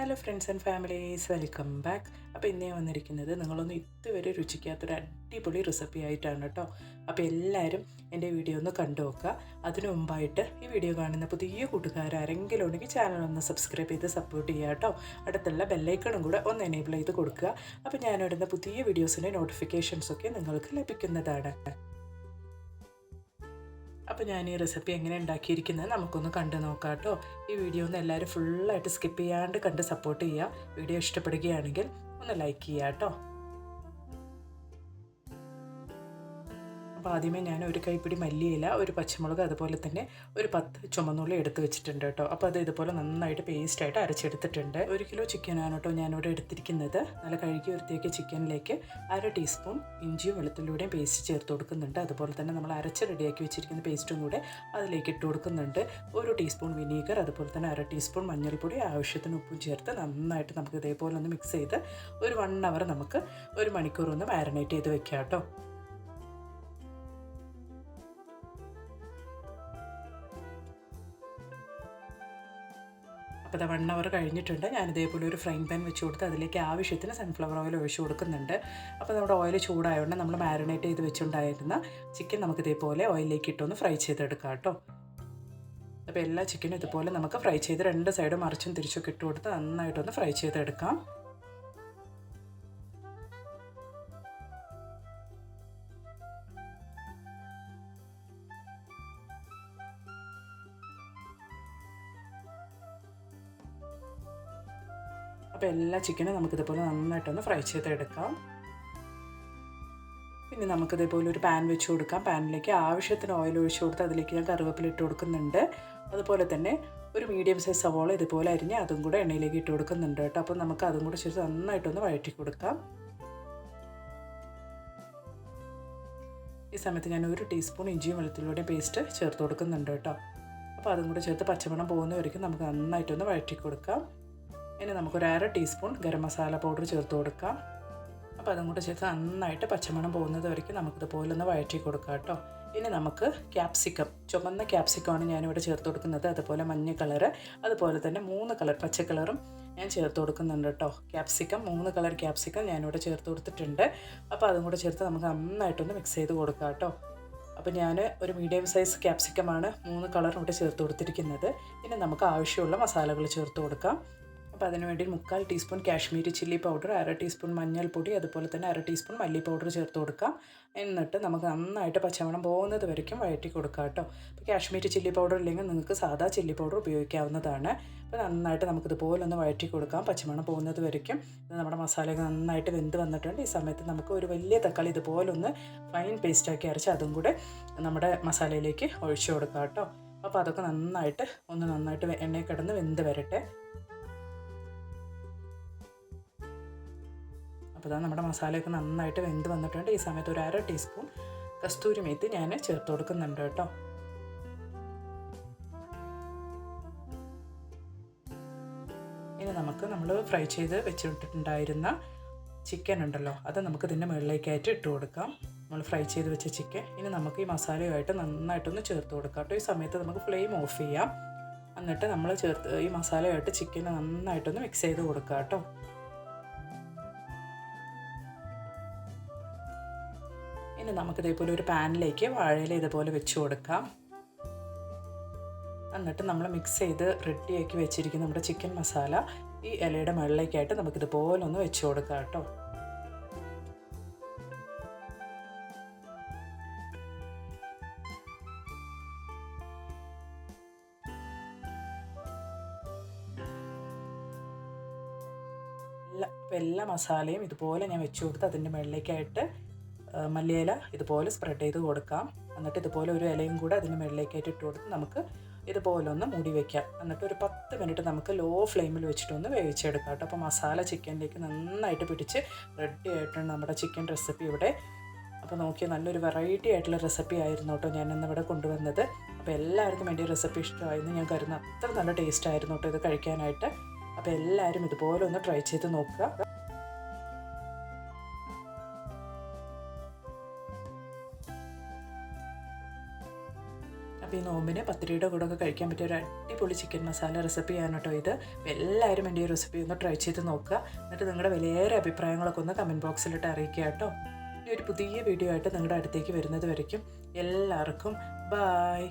Hello friends and families, welcome back. അപ്പോൾ ഇന്നേ വന്നിരിക്കുന്നത് നിങ്ങളൊന്നും ഇതുവരെ രുചിക്കാത്തൊരു അടിപൊളി റെസിപ്പി ആയിട്ടാണ് കേട്ടോ. അപ്പോൾ എല്ലാവരും എൻ്റെ വീഡിയോ ഒന്ന് കണ്ടു നോക്കുക. അതിനു മുമ്പായിട്ട് ഈ വീഡിയോ കാണുന്ന പുതിയ കൂട്ടുകാർ ആരെങ്കിലും ഉണ്ടെങ്കിൽ ചാനൽ ഒന്ന് സബ്സ്ക്രൈബ് ചെയ്ത് സപ്പോർട്ട് ചെയ്യുക കേട്ടോ. അടുത്തുള്ള ബെല്ലൈക്കണും കൂടെ ഒന്ന് എനേബിൾ ചെയ്ത് കൊടുക്കുക. അപ്പോൾ ഞാനിടുന്ന പുതിയ വീഡിയോസിൻ്റെ നോട്ടിഫിക്കേഷൻസൊക്കെ നിങ്ങൾക്ക് ലഭിക്കുന്നതാണ്. അപ്പോൾ ഞാൻ ഈ റെസിപ്പി എങ്ങനെ ഉണ്ടാക്കിയിരിക്കുന്നത് നമുക്കൊന്ന് കണ്ടു നോക്കാം കേട്ടോ. ഈ വീഡിയോ ഒന്ന് എല്ലാവരും ഫുള്ളായിട്ട് സ്കിപ്പ് ചെയ്യാണ്ട് കണ്ട് സപ്പോർട്ട് ചെയ്യുക. വീഡിയോ ഇഷ്ടപ്പെടുകയാണെങ്കിൽ ഒന്ന് ലൈക്ക് ചെയ്യുക കേട്ടോ. അപ്പോൾ ആദ്യമേ ഞാൻ ഒരു കൈപ്പിടി മല്ലിയില, ഒരു പച്ചമുളക്, അതുപോലെ തന്നെ ഒരു 10 ചുമന്നുള്ളി എടുത്ത് വെച്ചിട്ടുണ്ട് കേട്ടോ. അപ്പോൾ അത് ഇതുപോലെ നന്നായിട്ട് പേസ്റ്റായിട്ട് അരച്ചെടുത്തിട്ടുണ്ട്. 1 കിലോ ചിക്കനാണ് കേട്ടോ ഞാനിവിടെ എടുത്തിരിക്കുന്നത്. നല്ല കഴുകി വൃത്തിയാക്കിയ ചിക്കനിലേക്ക് 1/2 ടീസ്പൂൺ ഇഞ്ചിയും വെളുത്തുള്ളിയുടെയും പേസ്റ്റ് ചേർത്ത് കൊടുക്കുന്നുണ്ട്. അതുപോലെ തന്നെ നമ്മൾ അരച്ച് റെഡിയാക്കി വെച്ചിരിക്കുന്ന പേസ്റ്റും കൂടെ അതിലേക്ക് ഇട്ട് കൊടുക്കുന്നുണ്ട്. 1 ടീസ്പൂൺ വിനീഗർ, അതുപോലെ തന്നെ 1/2 ടീസ്പൂൺ മഞ്ഞൾപ്പൊടി, ആവശ്യത്തിന് ഉപ്പും ചേർത്ത് നന്നായിട്ട് നമുക്ക് ഇതേപോലെ ഒന്ന് മിക്സ് ചെയ്ത് ഒരു 1 അവർ നമുക്ക് 1 മണിക്കൂർ ഒന്ന് മാരിനേറ്റ് ചെയ്ത് വെക്കാം കേട്ടോ. അപ്പോൾ 1 അവർ കഴിഞ്ഞിട്ടുണ്ട്. ഞാൻ ഇതേപോലെ ഒരു ഫ്രൈങ് പാൻ വെച്ച് കൊടുത്ത് അതിലേക്ക് ആവശ്യത്തിന് സൺഫ്ലവർ ഓയിൽ ഒഴിച്ച് കൊടുക്കുന്നുണ്ട്. അപ്പോൾ നമ്മുടെ ഓയിൽ ചൂടായതുകൊണ്ട് നമ്മൾ മാരിനേറ്റ് ചെയ്ത് വെച്ചുകൊണ്ടായിരുന്ന ചിക്കൻ നമുക്ക് ഇതേപോലെ ഓയിലിലേക്ക് ഇട്ടൊന്ന് ഫ്രൈ ചെയ്തെടുക്കാം കേട്ടോ. അപ്പോൾ എല്ലാ ചിക്കനും ഇതുപോലെ നമുക്ക് ഫ്രൈ ചെയ്ത് 2 സൈഡും മറിച്ചും തിരിച്ചൊക്കെ ഇട്ട് കൊടുത്ത് നന്നായിട്ടൊന്ന് ഫ്രൈ ചെയ്തെടുക്കാം. അപ്പോൾ എല്ലാ ചിക്കനും നമുക്കിതുപോലെ നന്നായിട്ടൊന്ന് ഫ്രൈ ചെയ്തെടുക്കാം. പിന്നെ നമുക്കിതേപോലെ ഒരു പാൻ വെച്ച് കൊടുക്കാം. പാനിലേക്ക് ആവശ്യത്തിന് ഓയിൽ ഒഴിച്ച് കൊടുത്ത് അതിലേക്ക് ഞാൻ കറിവേപ്പില ഇട്ട് കൊടുക്കുന്നുണ്ട്. അതുപോലെ തന്നെ ഒരു മീഡിയം സൈസ് സവോള ഇതുപോലെ അരിഞ്ഞ് അതും കൂടെ എണ്ണയിലേക്ക് ഇട്ട് കൊടുക്കുന്നുണ്ട് കേട്ടോ. അപ്പോൾ നമുക്ക് അതും കൂടെ ചേർത്ത് നന്നായിട്ടൊന്ന് വഴറ്റി കൊടുക്കാം. ഈ സമയത്ത് ഞാൻ 1 ടീസ്പൂൺ ഇഞ്ചിയും വെളുത്തുള്ളിയുടെയും പേസ്റ്റ് ചേർത്ത് കൊടുക്കുന്നുണ്ട് കേട്ടോ. അപ്പോൾ അതും കൂടെ ചേർത്ത് പച്ചമണം പോകുന്നവരേക്കും നമുക്ക് നന്നായിട്ടൊന്ന് വഴറ്റി കൊടുക്കാം. ഇനി നമുക്കൊരു 1/2 ടീസ്പൂൺ ഗരം മസാല പൗഡർ ചേർത്ത് കൊടുക്കാം. അപ്പോൾ അതും കൂടെ ചേർത്ത് നന്നായിട്ട് പച്ചമണം പോകുന്നത് വരയ്ക്കും നമുക്കിതുപോലെ ഒന്ന് വഴറ്റി കൊടുക്കാം കേട്ടോ. ഇനി നമുക്ക് ക്യാപ്സിക്കം, ചുമന്ന ക്യാപ്സിക്കമാണ് ഞാനിവിടെ ചേർത്ത് കൊടുക്കുന്നത്. അതുപോലെ മഞ്ഞ കളറ്, അതുപോലെ തന്നെ 3 കളർ പച്ച കളറും ഞാൻ ചേർത്ത് കൊടുക്കുന്നുണ്ട് കേട്ടോ. ക്യാപ്സിക്കം 3 കളർ ക്യാപ്സിക്കം ഞാനിവിടെ ചേർത്ത് കൊടുത്തിട്ടുണ്ട്. അപ്പോൾ അതും കൂടെ ചേർത്ത് നമുക്ക് നന്നായിട്ടൊന്ന് മിക്സ് ചെയ്ത് കൊടുക്കാം കേട്ടോ. അപ്പോൾ ഞാൻ ഒരു മീഡിയം സൈസ് ക്യാപ്സിക്കമാണ് 3 കളറും ഇവിടെ ചേർത്ത് കൊടുത്തിരിക്കുന്നത്. ഇനി നമുക്ക് ആവശ്യമുള്ള മസാലകൾ ചേർത്ത് കൊടുക്കാം. അപ്പോൾ അതിനുവേണ്ടി 1/4 teaspoon Kashmiri chilli powder, 1/2 teaspoon മഞ്ഞൾപ്പൊടി, അതുപോലെ തന്നെ 1/2 ടീസ്പൂൺ മല്ലി പൗഡർ ചേർത്ത് കൊടുക്കാം. എന്നിട്ട് നമുക്ക് നന്നായിട്ട് പച്ചമണം പോകുന്നത് വരയ്ക്കും വഴറ്റി കൊടുക്കാം കേട്ടോ. അപ്പോൾ കാശ്മീരി ചില്ലി പൗഡർ ഇല്ലെങ്കിൽ നിങ്ങൾക്ക് സാധാ ചില്ലി പൗഡർ ഉപയോഗിക്കാവുന്നതാണ്. അപ്പോൾ നന്നായിട്ട് നമുക്കിതുപോലെ ഒന്ന് വഴറ്റി കൊടുക്കാം പച്ചമണം പോകുന്നത് വരയ്ക്കും. നമ്മുടെ മസാലയൊക്കെ നന്നായിട്ട് വെന്ത് വന്നിട്ടുണ്ട്. ഈ സമയത്ത് നമുക്ക് ഒരു വലിയ തക്കാളി ഇതുപോലെ ഒന്ന് ഫൈൻ പേസ്റ്റാക്കി അരച്ച് അതും കൂടെ നമ്മുടെ മസാലയിലേക്ക് ഒഴിച്ചു കൊടുക്കാം കേട്ടോ. അപ്പോൾ അതൊക്കെ നന്നായിട്ട് എണ്ണയിൽ കിടന്ന് വെന്ത് വരട്ടെ. അപ്പോൾ നമ്മുടെ മസാലയൊക്കെ നന്നായിട്ട് വെന്ത് വന്നിട്ടുണ്ട്. ഈ സമയത്ത് ഒരു 1/2 ടീസ്പൂൺ കസ്തൂരി മേത്തി ഞാൻ ചേർത്ത് കൊടുക്കുന്നുണ്ട് കേട്ടോ. ഇനി നമ്മൾ ഫ്രൈ ചെയ്ത് വെച്ചിട്ടുണ്ടായിരുന്ന ചിക്കൻ ഉണ്ടല്ലോ, അത് നമുക്ക് ഇതിൻ്റെ മുകളിലേക്കായിട്ട് ഇട്ട് കൊടുക്കാം. നമ്മൾ ഫ്രൈ ചെയ്ത് വെച്ച ചിക്കൻ ഇനി നമുക്ക് ഈ മസാലയുമായിട്ട് നന്നായിട്ടൊന്ന് ചേർത്ത് കൊടുക്കാം കേട്ടോ. ഈ സമയത്ത് നമുക്ക് ഫ്ലെയിം ഓഫ് ചെയ്യാം. എന്നിട്ട് നമ്മൾ ഈ മസാലയായിട്ട് ചിക്കൻ നന്നായിട്ടൊന്ന് മിക്സ് ചെയ്ത് കൊടുക്കാം കേട്ടോ. ഇനി നമുക്കിതേപോലെ ഒരു പാനിലേക്ക് വാഴയില ഇതുപോലെ വെച്ച് കൊടുക്കാം. എന്നിട്ട് നമ്മൾ മിക്സ് ചെയ്ത് റെഡിയാക്കി വെച്ചിരിക്കുന്ന നമ്മുടെ ചിക്കൻ മസാല ഈ ഇലയുടെ മുകളിലേക്കായിട്ട് നമുക്കിതുപോലെ ഒന്ന് വെച്ച് കൊടുക്കാം കേട്ടോ. എല്ലാ മസാലയും ഇതുപോലെ ഞാൻ വെച്ച് കൊടുത്ത് അതിൻ്റെ മുകളിലേക്കായിട്ട് മല്ലിയില ഇതുപോലെ സ്പ്രെഡ് ചെയ്ത് കൊടുക്കാം. എന്നിട്ട് ഇതുപോലെ ഒരു ഇലയും കൂടെ അതിന് മുകളിലേക്കായിട്ട് ഇട്ട് കൊടുത്ത് നമുക്ക് ഇതുപോലെ ഒന്ന് മൂടി വയ്ക്കാം. എന്നിട്ട് ഒരു 10 മിനിറ്റ് നമുക്ക് ലോ ഫ്ലെയിമിൽ വെച്ചിട്ടൊന്ന് വേവിച്ചെടുക്കാം കേട്ടോ. അപ്പോൾ മസാല ചിക്കനിലേക്ക് നന്നായിട്ട് പിടിച്ച് റെഡി ആയിട്ടുണ്ട് നമ്മുടെ ചിക്കൻ റെസിപ്പി ഇവിടെ. അപ്പോൾ നോക്കിയാൽ നല്ലൊരു വെറൈറ്റി ആയിട്ടുള്ള റെസിപ്പി ആയിരുന്നു കേട്ടോ ഞാൻ ഇന്നിവിടെ കൊണ്ടുവന്നത്. അപ്പോൾ എല്ലാവർക്കും എൻ്റെ റെസിപ്പി ഇഷ്ടമായിരുന്നു ഞാൻ കരുതുന്നു. അത്ര നല്ല ടേസ്റ്റ് ആയിരുന്നു കേട്ടോ ഇത് കഴിക്കാനായിട്ട്. അപ്പോൾ എല്ലാവരും ഇതുപോലെ ഒന്ന് ട്രൈ ചെയ്ത് നോക്കുക. അപ്പോൾ ഈ നോമ്പിന് പത്തിരിയുടെ കൂടെ ഒക്കെ കഴിക്കാൻ പറ്റിയ ഒരു അടിപൊളി ചിക്കൻ മസാല റെസിപ്പിയാണ് കേട്ടോ ഇത്. എല്ലാവരും എൻ്റെ ഈ റെസിപ്പി ഒന്ന് ട്രൈ ചെയ്ത് നോക്കുക. എന്നിട്ട് നിങ്ങളുടെ വിലയേറെ അഭിപ്രായങ്ങളൊക്കെ ഒന്ന് കമൻറ്റ് ബോക്സിലിട്ട് അറിയിക്കുക കേട്ടോ. ഇനി ഒരു പുതിയ വീഡിയോ ആയിട്ട് നിങ്ങളുടെ അടുത്തേക്ക് വരുന്നത് വരയ്ക്കും എല്ലാവർക്കും ബായ്.